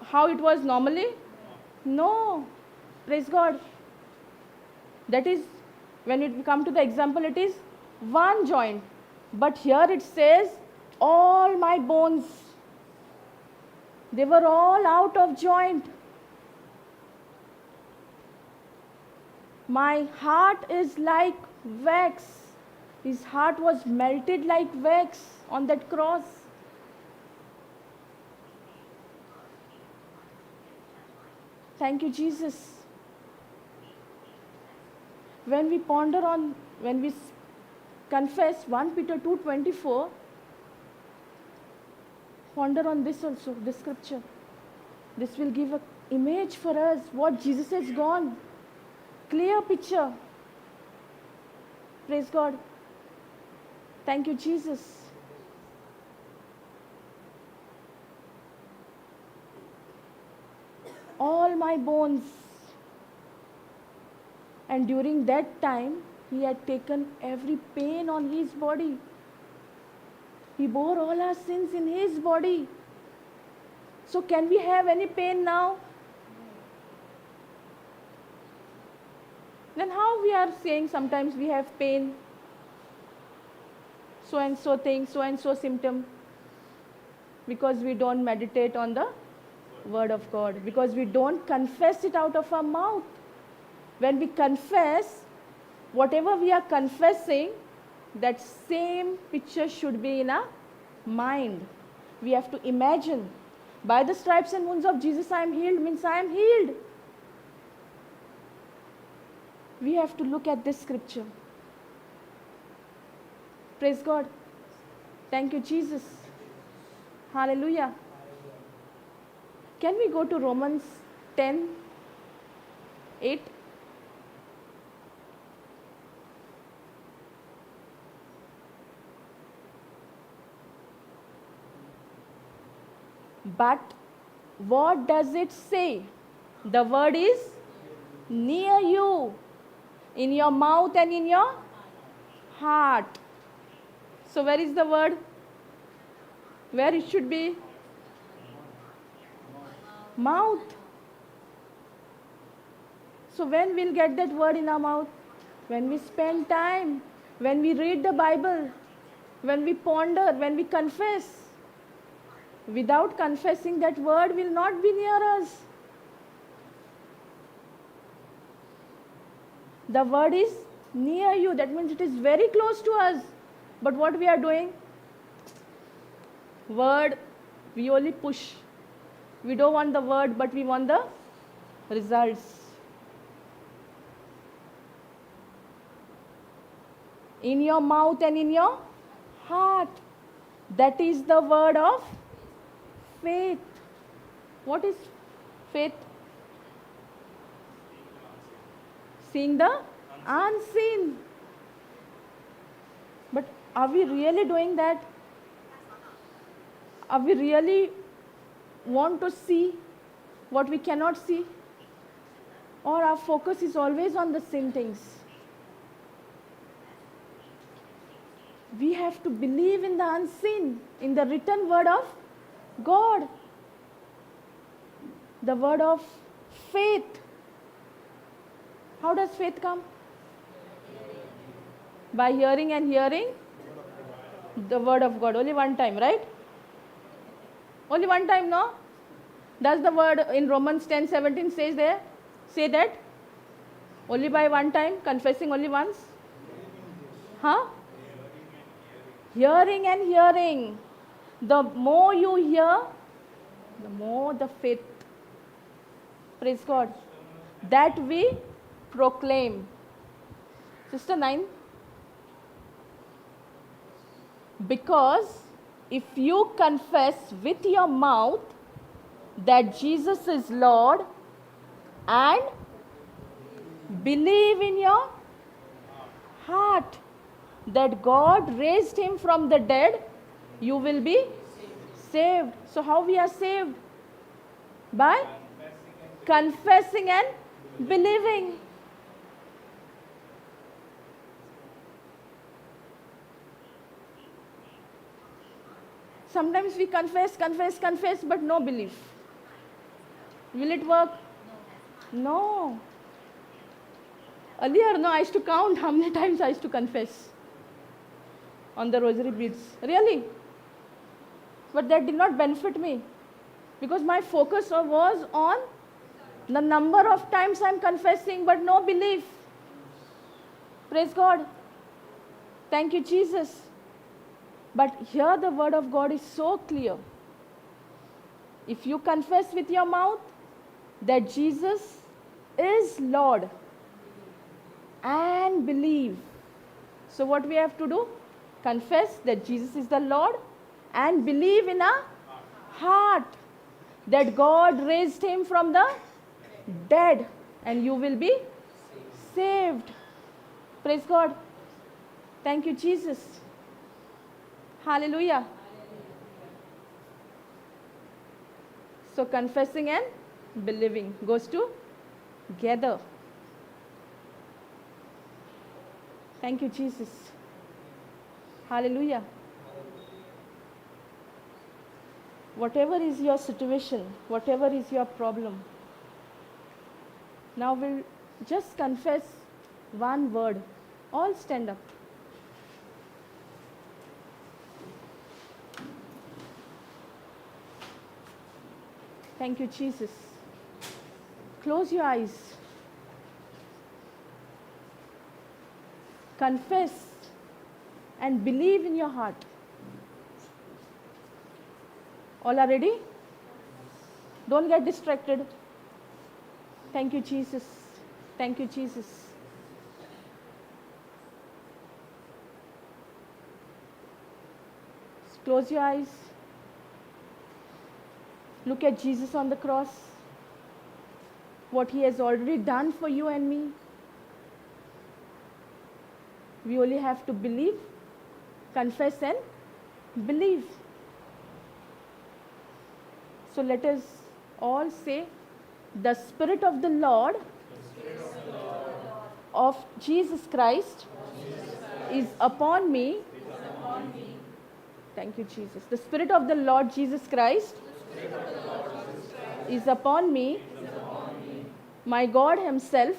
how it was normally? No. Praise God. That is, when it come to the example, it is one joint. But here it says, all my bones, they were all out of joint. My heart is like wax. His heart was melted like wax on that cross. Thank you, Jesus. When we ponder on, when we confess 1 Peter 2:24, ponder on this also, this scripture. This will give an image for us what Jesus has gone. Clear picture. Praise God. Thank you, Jesus. All my bones. And during that time, he had taken every pain on his body. He bore all our sins in his body. So can we have any pain now? Then how we are saying sometimes we have pain, so and so thing, so and so symptom, because we don't meditate on the word of God, because we don't confess it out of our mouth. When we confess, whatever we are confessing, that same picture should be in our mind. We have to imagine, by the stripes and wounds of Jesus I am healed, means I am healed. We have to look at this scripture. Praise God. Thank you, Jesus. Hallelujah. Can we go to Romans 10:8? But what does it say? The word is near you, in your mouth and in your heart. So where is the word? Where it should be? Mouth. So when we'll get that word in our mouth? When we spend time, when we read the Bible, when we ponder, when we confess. Without confessing, that word will not be near us. The word is near you. That means it is very close to us. But what we are doing? Word, we only push. We don't want the word, but we want the results. In your mouth and in your heart. That is the word of faith. What is faith? Seeing the unseen. But are we really doing that? Are we really want to see what we cannot see? Or our focus is always on the seen things? We have to believe in the unseen, in the written word of God. The word of faith. How does faith come? By hearing and hearing the word of God. Only one time, right? Only one time, no? Does the word in Romans 10:17 says there? Say that? Only by one time, confessing only once? Huh? Hearing and hearing. The more you hear, the more the faith. Praise God. That we proclaim. Sister 9. Because if you confess with your mouth that Jesus is Lord and believe in your heart that God raised him from the dead, you will be saved. So how we are saved? By confessing and believing. Sometimes we confess, but no belief. Will it work? No. Earlier, no, I used to count how many times I used to confess on the rosary beads. Really. But that did not benefit me because my focus was on the number of times I'm confessing, but no belief. Praise God. Thank you, Jesus. But here the word of God is so clear. If you confess with your mouth that Jesus is Lord and believe. So what we have to do? Confess that Jesus is the Lord and believe in our heart that God raised him from the dead and you will be saved. Praise God. Thank you, Jesus. Hallelujah. So confessing and believing goes together. Thank you, Jesus. Hallelujah. Whatever is your situation, whatever is your problem, now we'll just confess one word. All stand up. Thank you, Jesus. Close your eyes. Confess and believe in your heart. All are ready? Don't get distracted. Thank you, Jesus. Thank you, Jesus. Close your eyes. Look at Jesus on the cross. What he has already done for you and me. We only have to believe, confess and believe. So let us all say, the Spirit of the Lord of Jesus Christ is upon me. Thank you, Jesus. The Spirit of the Lord Jesus Christ is upon me. My God himself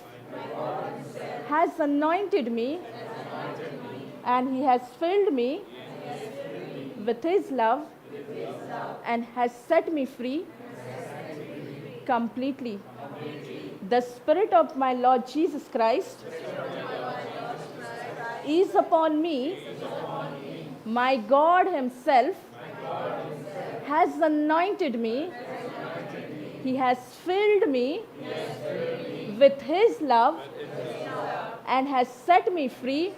has anointed me and he has filled me with his love and has set me free completely. The Spirit of my Lord Jesus Christ is upon me. My God himself has anointed me. He has filled me with his love and has set me free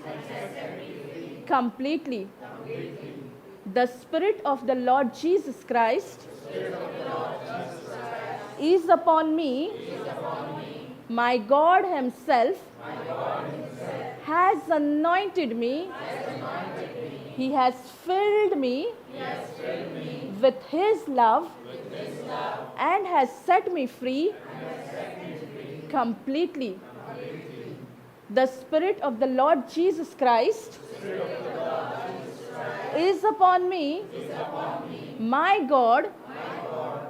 completely. The Spirit of the Lord Jesus Christ is upon me. My God himself has anointed me. He has filled me with his love and has set me free completely. The Spirit of the Lord Jesus Christ is upon me. My God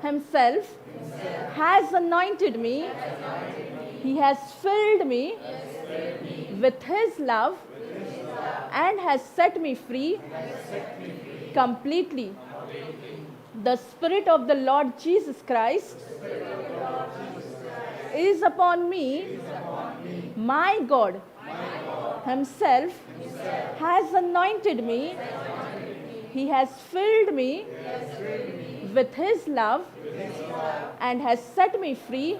himself has anointed me. He has filled me with his love and has set me free completely. The Spirit of the Lord Jesus Christ is upon me. My God himself has anointed me. He has filled me with his love and has set me free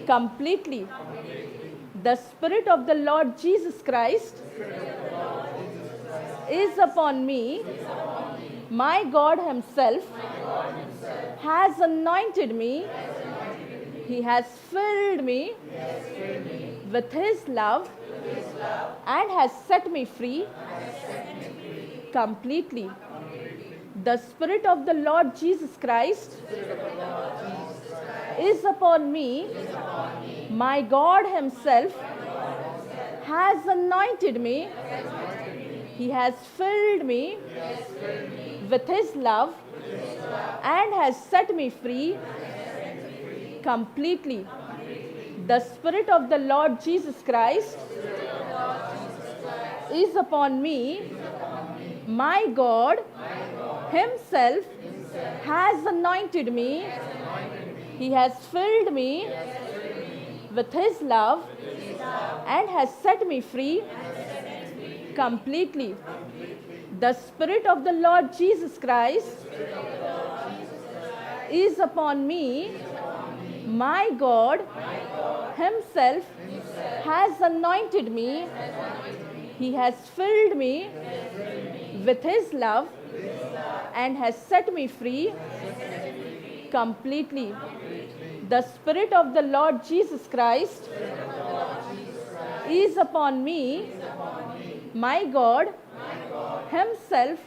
completely. The Spirit of the Lord Jesus Christ is upon me. My God himself has anointed me. He has filled me with his love and has set me free completely. The Spirit of the Lord Jesus Christ is upon me. My God himself has anointed me. He has filled me with His love and has set me free completely. The Spirit of the Lord Jesus Christ is upon me. My God Himself has anointed me. He has filled me with His love and has set me free completely. The Spirit of the Lord Jesus Christ is upon me. My God Himself has anointed me. He has filled me with His love and has set me free completely. The Spirit of the Lord Jesus Christ is upon me. My God Himself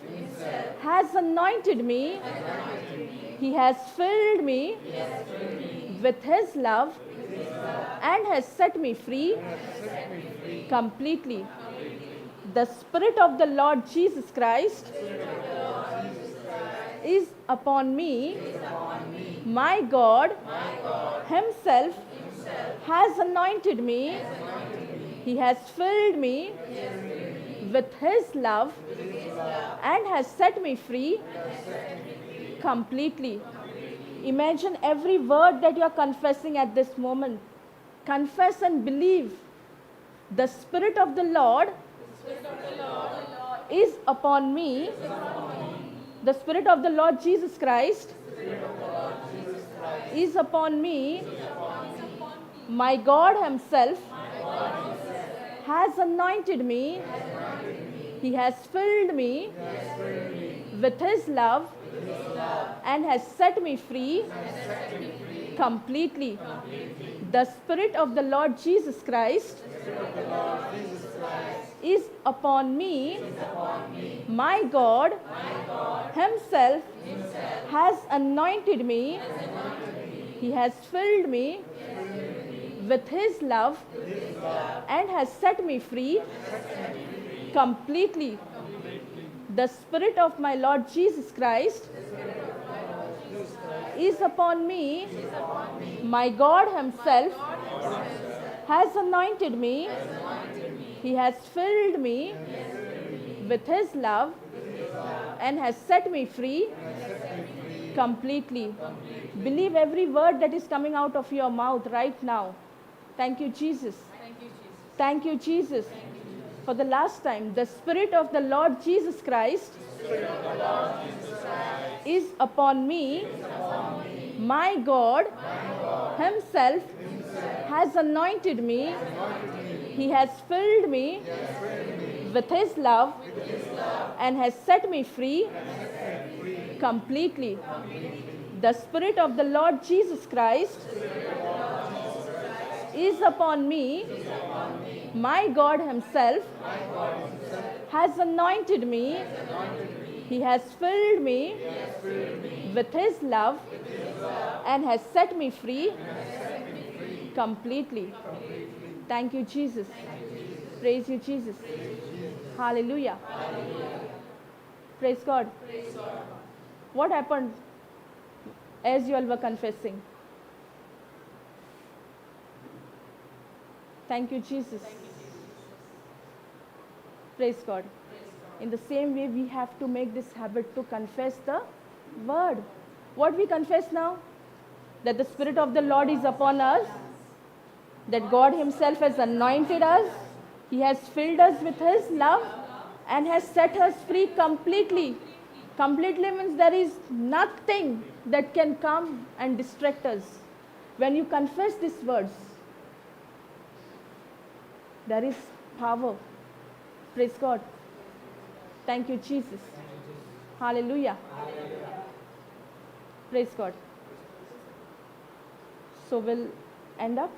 has anointed me. He has filled me with His love and has set me free completely. The Spirit of the Lord Jesus Christ is upon me. My God Himself has anointed me. He has filled me with His love and has set me free completely. Imagine every word that you are confessing at this moment. Confess and believe. The Spirit of the Lord is upon me. The Spirit of the Lord Jesus Christ is upon me. My God Himself has anointed me. He has filled me with His love and has set me free completely. The Spirit of the Lord Jesus Christ is upon me. My God Himself has anointed me. He has filled me with His love and has set me free completely. The Spirit of my Lord Jesus Christ is upon me. My God Himself has anointed me. He has filled me with His love and has set me free completely. Believe every word that is coming out of your mouth right now. Thank you, Jesus. Thank you, Jesus. For the last time, the Spirit of the Lord Jesus Christ is upon me. My God Himself has anointed me. He has filled me with His love and has set me free completely. The Spirit of the Lord Jesus Christ is upon me. My God Himself has anointed me. He has filled me with His love and has set me free completely. Thank you, Jesus. Praise you, Jesus. Hallelujah. Praise God. What happened as you all were confessing? Thank you, Jesus. Praise God. In the same way, we have to make this habit to confess the word. What we confess now? That the Spirit of the Lord is upon us, that God Himself has anointed us, He has filled us with His love and has set us free completely. Completely means there is nothing that can come and distract us. When you confess these words, there is power. Praise God. Thank you, Jesus. Hallelujah. Praise God. So we'll end up.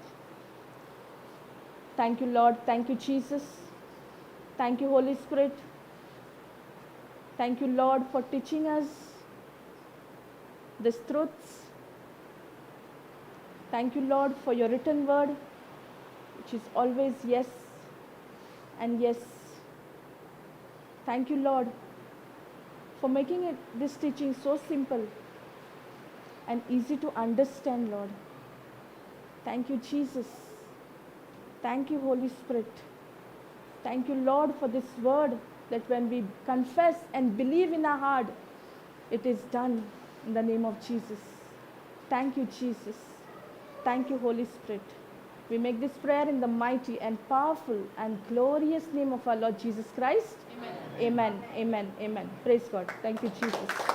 Thank you, Lord. Thank you, Jesus. Thank you, Holy Spirit. Thank you, Lord, for teaching us these truths. Thank you, Lord, for your written word, which is always yes and yes. Thank you, Lord, for making this teaching so simple and easy to understand, Lord. Thank you, Jesus. Thank you, Holy Spirit. Thank you, Lord, for this word that when we confess and believe in our heart, it is done in the name of Jesus. Thank you, Jesus. Thank you, Holy Spirit. We make this prayer in the mighty and powerful and glorious name of our Lord Jesus Christ. Amen. Amen. Amen. Amen. Praise God. Thank you, Jesus.